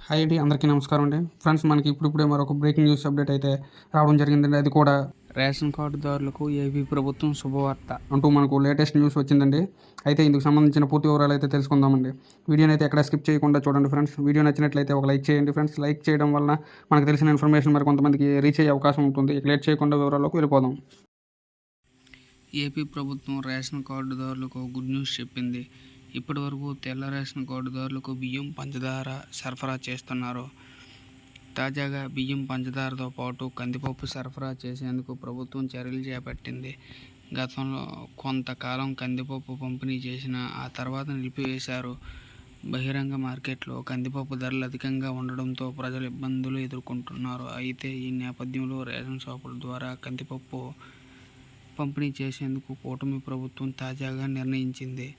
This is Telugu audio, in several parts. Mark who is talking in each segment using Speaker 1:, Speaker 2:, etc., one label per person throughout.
Speaker 1: హాయ్ అండి, అందరికీ నమస్కారం అండి. ఫ్రెండ్స్, మనకి ఇప్పుడిప్పుడే మరొక బ్రేకింగ్ న్యూస్ అప్డేట్ అయితే రావడం జరిగిందండి. అది కూడా రేషన్ కార్డుదారులకు ఏపీ ప్రభుత్వం శుభవార్త అంటూ మనకు లేటెస్ట్ న్యూస్ వచ్చిందండి. అయితే ఇందుకు సంబంధించిన పూర్తి వివరాలు అయితే తెలుసుకుందామండి. వీడియోని అయితే ఎక్కడ స్కిప్ చేయకుండా చూడండి ఫ్రెండ్స్. వీడియో నచ్చినట్లయితే ఒక లైక్ చేయండి ఫ్రెండ్స్. లైక్ చేయడం వలన మనకు తెలిసిన ఇన్ఫర్మేషన్ మరి కొంతమందికి రీచ్ అయ్యే అవకాశం ఉంటుంది. ఇక లేట్ చేయకుండా వివరాల్లోకి వెళ్ళిపోదాం.
Speaker 2: ఏపీ ప్రభుత్వం రేషన్ కార్డుదారులకు గుడ్ న్యూస్ చెప్పింది. ఇప్పటి వరకు తెల్ల రేషన్ కార్డుదారులకు బియ్యం, పంచదార సరఫరా చేస్తున్నారు. తాజాగా బియ్యం, పంచదారతో పాటు కందిపప్పు సరఫరా చేసేందుకు ప్రభుత్వం చర్యలు చేపట్టింది. గతంలో కొంతకాలం కందిపప్పు పంపిణీ చేసిన ఆ తర్వాత నిలిపివేశారు. బహిరంగ మార్కెట్లో కందిపప్పు ధరలు అధికంగా ఉండడంతో ప్రజలు ఇబ్బందులు ఎదుర్కొంటున్నారు. అయితే ఈ నేపథ్యంలో రేషన్ షాపుల ద్వారా కందిపప్పు పంపిణీ చేసేందుకు కూటమి ప్రభుత్వం తాజాగా నిర్ణయించింది.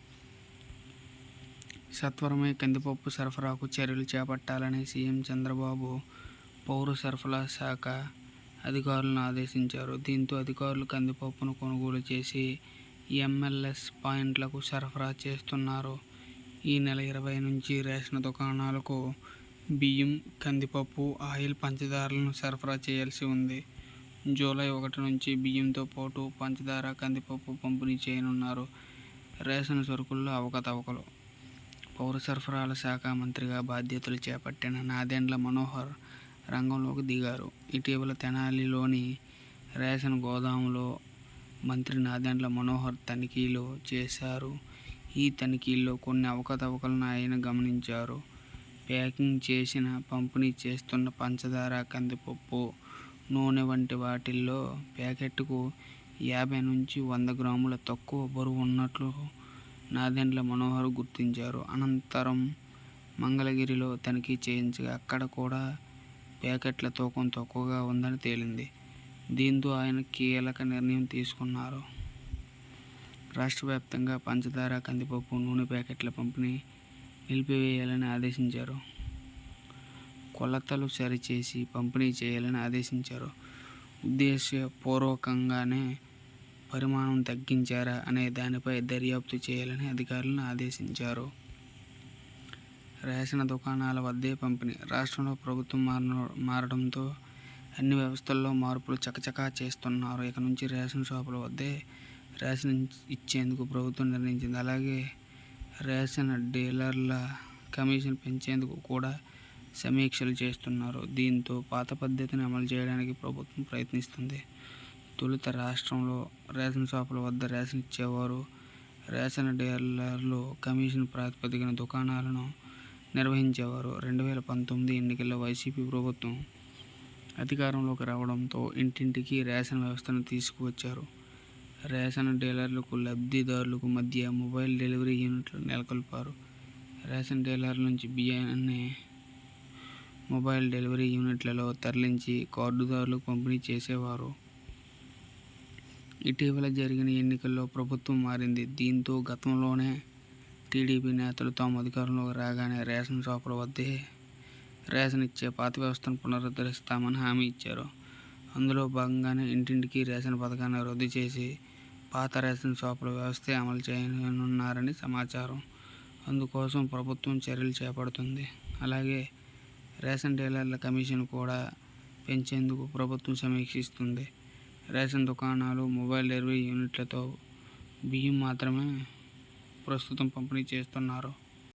Speaker 2: సత్వరమే కందిపప్పు సరఫరాకు చర్యలు చేపట్టాలని సీఎం చంద్రబాబు పౌర సరఫరాల శాఖ అధికారులను ఆదేశించారు. దీంతో అధికారులు కందిపప్పును కొనుగోలు చేసి ఎంఎల్ఎస్ పాయింట్లకు సరఫరా చేస్తున్నారు. ఈ నెల 20 నుంచి రేషన్ దుకాణాలకు బియ్యం, కందిపప్పు, ఆయిల్, పంచదారలను సరఫరా చేయాల్సి ఉంది. జూలై 1 నుంచి బియ్యంతో పాటు పంచదార, కందిపప్పు పంపిణీ చేయనున్నారు. రేషన్ సరుకుల్లో అవకతవకలు. పౌర సరఫరాల శాఖ మంత్రిగా బాధ్యతలు చేపట్టిన నాదెండ్ల మనోహర్ రంగంలోకి దిగారు. ఇటీవల తెనాలిలోని రేషన్ గోదాములో మంత్రి నాదెండ్ల మనోహర్ తనిఖీలు చేశారు. ఈ తనిఖీల్లో కొన్ని అవకతవకలను ఆయన గమనించారు. ప్యాకింగ్ చేసిన, పంపిణీ చేస్తున్న పంచదార, కందిపప్పు, నూనె వంటి వాటిల్లో ప్యాకెట్కు 50 నుంచి 100 గ్రాముల తక్కువ బరువు ఉన్నట్లు నాదెండ్ల మనోహర్ గుర్తించారు. అనంతరం మంగళగిరిలో తనిఖీ చేయించగా అక్కడ కూడా ప్యాకెట్ల తూకం తక్కువగా ఉందని తేలింది. దీంతో ఆయన కీలక నిర్ణయం తీసుకున్నారు. రాష్ట్ర వ్యాప్తంగా పంచదార, కందిపప్పు, నూనె ప్యాకెట్ల పంపిణీ నిలిపివేయాలని ఆదేశించారు. కొలతలు సరిచేసి పంపిణీ చేయాలని ఆదేశించారు. ఉద్దేశపూర్వకంగానే పరిమాణం తగ్గించారా అనే దానిపై దర్యాప్తు చేయాలని అధికారులను ఆదేశించారు. రేషన్ దుకాణాల వద్దే పంపిణీ. రాష్ట్రంలో ప్రభుత్వం మారడంతో అన్ని వ్యవస్థల్లో మార్పులు చకచకా చేస్తున్నారు. ఇక నుంచి రేషన్ షాపుల వద్దే రేషన్ ఇచ్చేందుకు ప్రభుత్వం నిర్ణయించింది. అలాగే రేషన్ డీలర్ల కమిషన్ పెంచేందుకు కూడా సమీక్షలు చేస్తున్నారు. దీంతో పాత పద్ధతిని అమలు చేయడానికి ప్రభుత్వం ప్రయత్నిస్తుంది. తొలుత రాష్ట్రంలో రేషన్ షాపుల వద్ద రేషన్ ఇచ్చేవారు. రేషన్ డీలర్లు కమిషన్ ప్రాతిపదికన దుకాణాలను నిర్వహించేవారు. 2019 ఎన్నికల్లో వైసీపీ ప్రభుత్వం అధికారంలోకి రావడంతో ఇంటింటికి రేషన్ వ్యవస్థను తీసుకువచ్చారు. రేషన్ డీలర్లకు, లబ్ధిదారులకు మధ్య మొబైల్ డెలివరీ యూనిట్లు నెలకొల్పారు. రేషన్ డీలర్ల నుంచి బియ్యాన్ని మొబైల్ డెలివరీ యూనిట్లలో తరలించి కార్డుదారులకు పంపిణీ చేసేవారు. ఇటీవల జరిగిన ఎన్నికల్లో ప్రభుత్వం మారింది. దీంతో గతంలోనే టీడీపీ నేతలు తాము అధికారంలోకి రాగానే రేషన్ షాపుల వద్దే రేషన్ ఇచ్చే పాత వ్యవస్థను పునరుద్ధరిస్తామని హామీ ఇచ్చారు. అందులో భాగంగానే ఇంటింటికి రేషన్ పథకాన్ని రద్దు చేసి పాత రేషన్ షాపుల వ్యవస్థే అమలు చేయనున్నారని సమాచారం. అందుకోసం ప్రభుత్వం చర్యలు చేపడుతుంది. అలాగే రేషన్ డీలర్ల కమిషన్ కూడా పెంచేందుకు ప్రభుత్వం సమీక్షిస్తుంది. రేషన్ దుకాణాలు, మొబైల్ డెలివరీ యూనిట్లతో బియ్యం మాత్రమే ప్రస్తుతం పంపిణీ చేస్తున్నారు.